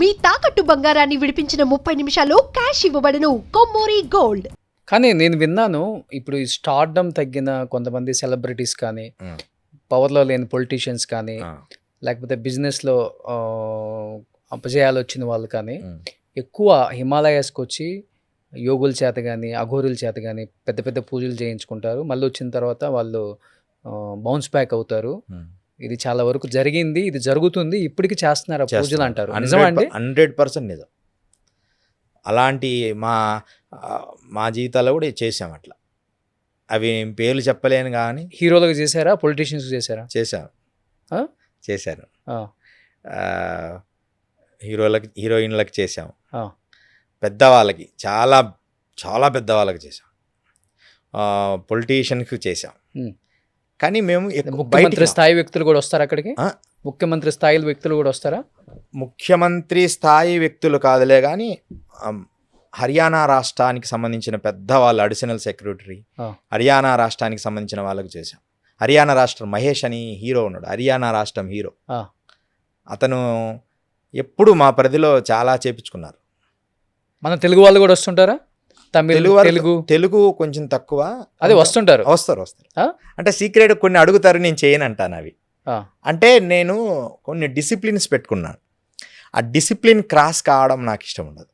మీ తాకట్టు బంగారాన్ని విడిపించిన 30 నిమిషాల్లో క్యాష్ ఇవ్వబడును. కొమ్మూరి గోల్డ్. కానీ నేను విన్నాను, ఇప్పుడు ఈ స్టార్డమ్ తగ్గిన కొంతమంది సెలబ్రిటీస్ కానీ, పవర్లో లేని పొలిటీషియన్స్ కానీ, లేకపోతే బిజినెస్లో అపజయాలు వచ్చిన వాళ్ళు కానీ ఎక్కువ హిమాలయాస్కి వచ్చి యోగుల చేత కానీ, అఘోరుల చేత కానీ పెద్ద పెద్ద పూజలు చేయించుకుంటారు. మళ్ళీ వచ్చిన తర్వాత వాళ్ళు బౌన్స్ బ్యాక్ అవుతారు. ఇది చాలా వరకు జరిగింది, ఇది జరుగుతుంది, ఇప్పటికి చేస్తున్నారు పూజలు అంటారు. నిజమా అండి? 100% నిజం. అలాంటి మా జీవితాల్లో కూడా చేసాం అట్లా. అవి పేర్లు చెప్పలేను కానీ. హీరోలకు చేశారా, పొలిటీషియన్స్ చేశారా? చేశారు. హీరోయిన్లకు చేసాం, పెద్దవాళ్ళకి చాలా చాలా పెద్దవాళ్ళకి చేసాం, పొలిటీషియన్కి చేసాం. కానీ మేము ముఖ్యమంత్రి స్థాయి వ్యక్తులు కూడా వస్తారా అక్కడికి? ముఖ్యమంత్రి స్థాయి వ్యక్తులు కూడా వస్తారా? ముఖ్యమంత్రి స్థాయి వ్యక్తులు కాదులే కానీ హర్యానా రాష్ట్రానికి సంబంధించిన పెద్దవాళ్ళు, అడిషనల్ సెక్రటరీ హర్యానా రాష్ట్రానికి సంబంధించిన వాళ్ళకు చేశాం. హర్యానా రాష్ట్రం మహేష్ అని హీరో ఉన్నాడు, హర్యానా రాష్ట్రం హీరో. అతను ఎప్పుడు మా పరిధిలో చాలా చేపించుకున్నారు. మన తెలుగు వాళ్ళు కూడా వస్తుంటారా? తెలుగు కొంచెం తక్కువ. అదే వస్తారు. అంటే సీక్రెట్ కొన్ని అడుగుతారు, నేను చేయను అంటాను అవి. అంటే నేను కొన్ని డిసిప్లిన్స్ పెట్టుకున్నాను. ఆ డిసిప్లిన్ క్రాస్ కావడం నాకు ఇష్టం ఉండదు.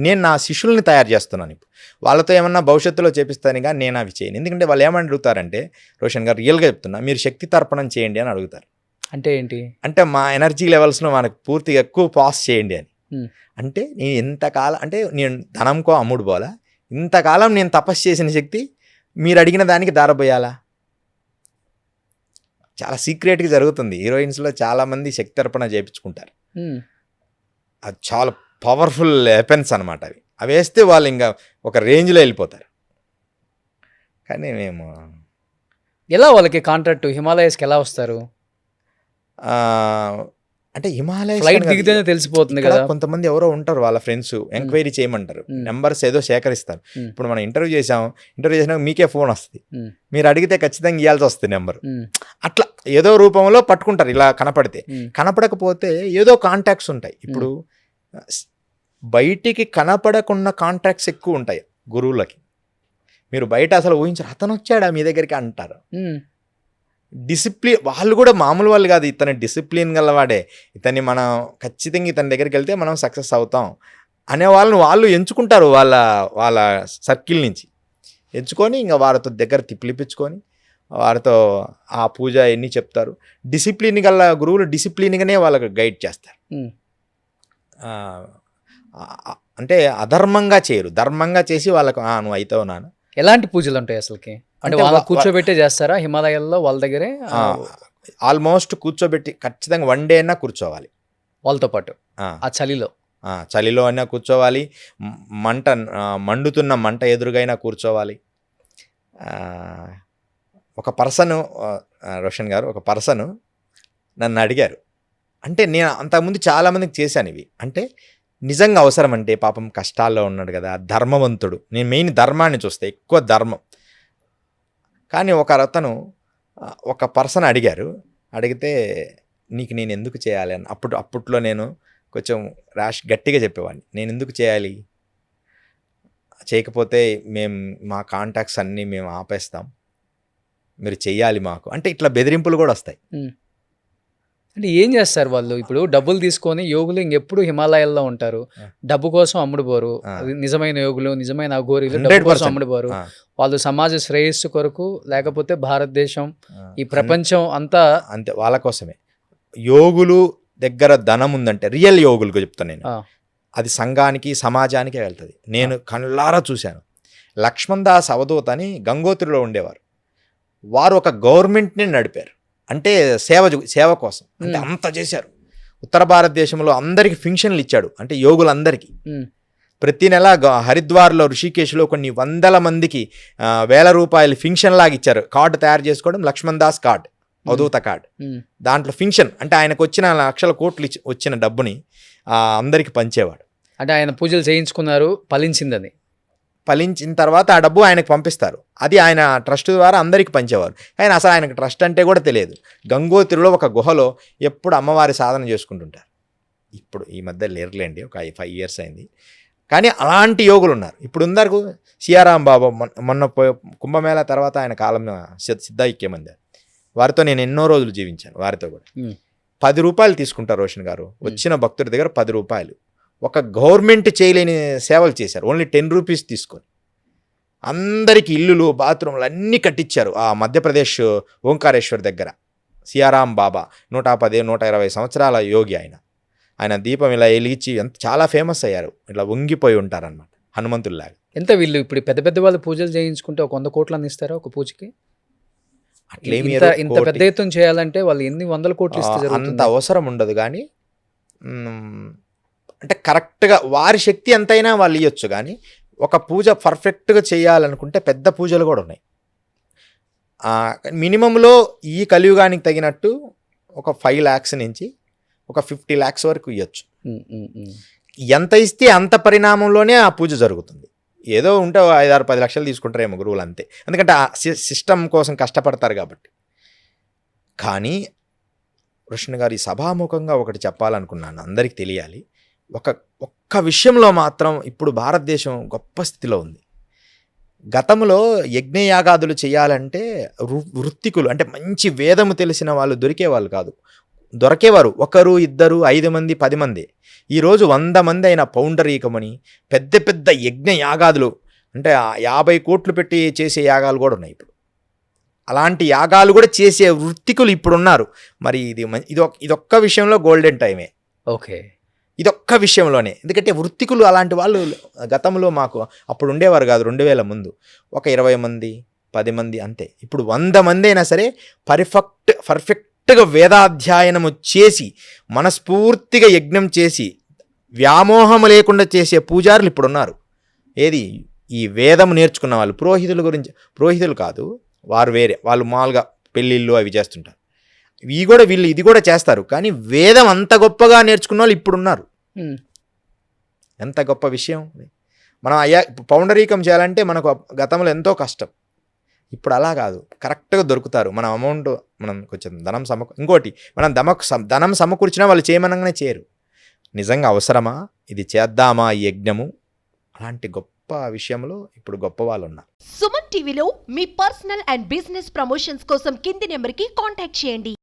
నేను నా శిష్యుల్ని తయారు చేస్తున్నాను. ఇప్పుడు వాళ్ళతో ఏమన్నా భవిష్యత్తులో చేపిస్తాను కానీ నేను అవి చేయను. ఎందుకంటే వాళ్ళు ఏమని అడుగుతారంటే, రోషన్ గారు రియల్గా చెప్తున్నా, మీరు శక్తి తర్పణం చేయండి అని అడుగుతారు. అంటే ఏంటి? అంటే మా ఎనర్జీ లెవెల్స్లో మనకు పూర్తిగా ఎక్కువ పాస్ చేయండి అని. అంటే నేను ఇంతకాలం, అంటే నేను ధనంకో అమ్ముడు పోలా, ఇంతకాలం నేను తపస్సు చేసిన శక్తి మీరు అడిగిన దానికి దారబోయాలా? చాలా సీక్రెట్గా జరుగుతుంది. హీరోయిన్స్లో చాలామంది శక్తి తర్పణ చేయించుకుంటారు. అది చాలా పవర్ఫుల్ వెపన్స్ అనమాట. అవి వేస్తే వాళ్ళు ఇంకా ఒక రేంజ్లో వెళ్ళిపోతారు. కానీ మేము ఎలా వాళ్ళకి కాంట్రాక్ట్ హిమాలయస్కి ఎలా వస్తారు? అంటే హిమాలయ ఫ్లైట్ దిగితేనే తెలిసిపోతుంది కదా. కొంతమంది ఎవరో ఉంటారు, వాళ్ళ ఫ్రెండ్స్ ఎంక్వైరీ చేయమంటారు, నెంబర్స్ ఏదో సేకరిస్తారు. ఇప్పుడు మనం ఇంటర్వ్యూ చేసినాక మీకే ఫోన్ వస్తుంది, మీరు అడిగితే ఖచ్చితంగా ఇవ్వాల్సి వస్తుంది నెంబర్. అట్లా ఏదో రూపంలో పట్టుకుంటారు. ఇలా కనపడితే, కనపడకపోతే ఏదో కాంటాక్ట్స్ ఉంటాయి. ఇప్పుడు బయటికి కనపడకున్న కాంటాక్ట్స్ ఎక్కువ ఉంటాయి గురువులకి. మీరు బయట అసలు ఊహించారు, అతను వచ్చాడా మీ దగ్గరికి అంటారు. డిసిప్లిన్, వాళ్ళు కూడా మామూలు వాళ్ళు కాదు, ఇతని డిసిప్లిన్ గలవాడే, ఇతన్ని మనం ఖచ్చితంగా ఇతని దగ్గరికి వెళ్తే మనం సక్సెస్ అవుతాం అనే వాళ్ళని వాళ్ళు ఎంచుకుంటారు. వాళ్ళ సర్కిల్ నుంచి ఎంచుకొని ఇంకా వారితో దగ్గర పిలిపించుకొని వారితో ఆ పూజ ఎన్ని చెప్తారు. డిసిప్లిన్ గల గురువులు డిసిప్లిన్గానే వాళ్ళకు గైడ్ చేస్తారు. అంటే అధర్మంగా చేయరు, ధర్మంగా చేసి వాళ్ళకు నువ్వు అవుతావు నాన్న. ఎలాంటి పూజలు ఉంటాయి అసలుకి? అంటే వాళ్ళ కూర్చోబెట్టే చేస్తారా హిమాలయాల్లో? వాళ్ళ దగ్గరే ఆల్మోస్ట్ కూర్చోబెట్టి ఖచ్చితంగా 1 డే అయినా కూర్చోవాలి వాళ్ళతో పాటు. ఆ చలిలో అయినా కూర్చోవాలి, మండుతున్న మంట ఎదురుగైనా కూర్చోవాలి. ఒక పర్సను, రోషన్ గారు, ఒక పర్సను నన్ను అడిగారు. అంటే నేను అంతకుముందు చాలామందికి చేశాను ఇవి. అంటే నిజంగా అవసరం, అంటే పాపం కష్టాల్లో ఉన్నాడు కదా, ధర్మవంతుడు. నేను మెయిన్ ధర్మాన్ని చూస్తే, ఎక్కువ ధర్మం. కానీ ఒక పర్సన్ అడిగితే నీకు నేను ఎందుకు చేయాలి అని. అప్పట్లో నేను కొంచెం గట్టిగా చెప్పేవాడిని, నేను ఎందుకు చేయాలి, చేయకపోతే మా కాంటాక్ట్స్ అన్నీ మేము ఆపేస్తాం, మీరు చెయ్యాలి మాకు అంటే. ఇట్లా బెదిరింపులు కూడా వస్తాయి. అంటే ఏం చేస్తారు వాళ్ళు? ఇప్పుడు డబ్బులు తీసుకొని యోగులు ఇంకెప్పుడు హిమాలయాల్లో ఉంటారు, డబ్బు కోసం అమ్ముడుపోరు. నిజమైన యోగులు, నిజమైన అఘోరీలు డబ్బు కోసం అమ్ముడుపోరు. వాళ్ళు సమాజ శ్రేయస్సు కొరకు, లేకపోతే భారతదేశం, ఈ ప్రపంచం అంతా అంతే వాళ్ళ కోసమే. యోగులు దగ్గర ధనం ఉందంటే, రియల్ యోగులకు చెప్తాను నేను, అది సంఘానికి సమాజానికే వెళ్తుంది. నేను కళ్ళారా చూశాను. లక్ష్మణ్ దాస్ అవధూత్ అని గంగోత్రిలో ఉండేవారు. వారు ఒక గవర్నమెంట్ని నడిపారు. అంటే సేవ కోసం అంటే అంత చేశారు. ఉత్తర భారతదేశంలో అందరికి ఫింక్షన్లు ఇచ్చాడు, అంటే యోగులందరికీ. ప్రతి నెల హరిద్వార్లో, ఋషికేశ్లో కొన్ని 100 మందికి 1000 రూపాయలు ఫింక్షన్ లాగా ఇచ్చారు. కార్డు తయారు చేసుకోవడం, లక్ష్మణ్ దాస్ కార్డ్, అవధూత కార్డ్. దాంట్లో ఫింక్షన్ అంటే ఆయనకు వచ్చిన లక్షల కోట్లు వచ్చిన డబ్బుని అందరికి పంచేవాడు. అంటే ఆయన పూజలు చేయించుకున్నారు, ఫలించిందని. ఫలించిన తర్వాత ఆ డబ్బు ఆయనకు పంపిస్తారు. అది ఆయన ట్రస్ట్ ద్వారా అందరికీ పంచేవారు. కానీ అసలు ఆయనకు ట్రస్ట్ అంటే కూడా తెలియదు. గంగోత్రిలో ఒక గుహలో ఎప్పుడు అమ్మవారి సాధన చేసుకుంటుంటారు. ఇప్పుడు ఈ మధ్య లేరులేండి, ఒక 5 years అయింది. కానీ అలాంటి యోగులు ఉన్నారు. ఇప్పుడు ఉన్నారు సియారాం బాబా, మొన్న కుంభమేళా తర్వాత ఆయన కాలం సిద్ధైక్యమంది, వారితో నేను ఎన్నో రోజులు జీవించాను. వారితో కూడా 10 రూపాయలు తీసుకుంటారు రోషన్ గారు. వచ్చిన భక్తుడి దగ్గర 10 రూపాయలు. ఒక గవర్నమెంట్ చేయలేని సేవలు చేశారు. ఓన్లీ 10 రూపీస్ తీసుకొని అందరికీ ఇల్లులు, బాత్రూమ్లు అన్నీ కట్టించారు. ఆ మధ్యప్రదేశ్ ఓంకారేశ్వర్ దగ్గర సియారాం బాబా 110-120 సంవత్సరాల యోగి ఆయన దీపం ఇలా వెలిగించి చాలా ఫేమస్ అయ్యారు. ఇట్లా వంగిపోయి ఉంటారనమాట, హనుమంతుల్లాగా. ఎంత వీళ్ళు ఇప్పుడు పెద్ద పెద్ద వాళ్ళు పూజలు చేయించుకుంటే ఒక 100 కోట్లు ఇస్తారా ఒక పూజకి? అట్లేమి ఇంత పెద్ద ఎత్తున చేయాలంటే వాళ్ళు ఎన్ని 100 కోట్లు ఇస్తే అంత అవసరం ఉండదు. కానీ అంటే కరెక్ట్గా వారి శక్తి ఎంతైనా వాళ్ళు ఇవ్వచ్చు. కానీ ఒక పూజ పర్ఫెక్ట్గా చేయాలనుకుంటే పెద్ద పూజలు కూడా ఉన్నాయి. మినిమంలో ఈ కలియుగానికి తగినట్టు ఒక 5 lakhs నుంచి ఒక 50 lakhs వరకు ఇవ్వచ్చు. ఎంత ఇస్తే అంత పరిణామంలోనే ఆ పూజ జరుగుతుంది. ఏదో ఉంటే 5-6-10 లక్షలు తీసుకుంటారేమో గురువులు, అంతే. ఎందుకంటే ఆ సిస్టమ్ కోసం కష్టపడతారు కాబట్టి. కానీ కృష్ణ గారు ఈ సభాముఖంగా ఒకటి చెప్పాలనుకున్నాను, అందరికీ తెలియాలి. ఒక్క విషయంలో మాత్రం ఇప్పుడు భారతదేశం గొప్ప స్థితిలో ఉంది. గతంలో యజ్ఞయాగాదులు చేయాలంటే వృత్తికులు, అంటే మంచి వేదము తెలిసిన వాళ్ళు దొరికేవాళ్ళు కాదు. దొరికేవారు 1, 2, 5 మంది, 10 మంది. ఈరోజు 100 మంది అయిన పౌండరీకమని పెద్ద పెద్ద యజ్ఞ యాగాదులు, అంటే 50 కోట్లు పెట్టి చేసే యాగాలు కూడా ఉన్నాయి ఇప్పుడు. అలాంటి యాగాలు కూడా చేసే వృత్తికులు ఇప్పుడున్నారు. మరి ఇదొక్క విషయంలో గోల్డెన్ టైమే. ఓకే, ఇదొక్క విషయంలోనే. ఎందుకంటే వృత్తికులు అలాంటి వాళ్ళు గతంలో మాకు అప్పుడు ఉండేవారు కాదు. 2000 ముందు ఒక 20 మంది, 10 మంది అంతే. ఇప్పుడు 100 మంది అయినా సరే పర్ఫెక్ట్గా వేదాధ్యయనము చేసి మనస్ఫూర్తిగా యజ్ఞం చేసి వ్యామోహం లేకుండా చేసే పూజారులు ఇప్పుడున్నారు. ఏది ఈ వేదం నేర్చుకున్న వాళ్ళు. పురోహితులు కాదు, వారు వేరే, వాళ్ళు మామూలుగా పెళ్ళిళ్ళు అవి చేస్తుంటారు. వీళ్ళు ఇది కూడా చేస్తారు. కానీ వేదం అంత గొప్పగా నేర్చుకున్న వాళ్ళు ఇప్పుడున్నారు. ఎంత గొప్ప విషయం. మనం పౌండరీకం చేయాలంటే మనకు గతంలో ఎంతో కష్టం. ఇప్పుడు అలా కాదు, కరెక్ట్గా దొరుకుతారు. మన అమౌంట్ మనం కొంచెం ఇంకోటి మనం ధనం సమకూర్చినా వాళ్ళు చేయమనగానే చేయరు. నిజంగా అవసరమా, ఇది చేద్దామా ఈ యజ్ఞము, అలాంటి గొప్ప విషయంలో ఇప్పుడు గొప్ప వాళ్ళు ఉన్నారు. సుమన్ టీవీలో మీ పర్సనల్ అండ్ బిజినెస్ ప్రమోషన్స్ కోసం కింది నెంబర్కి కాంటాక్ట్ చేయండి.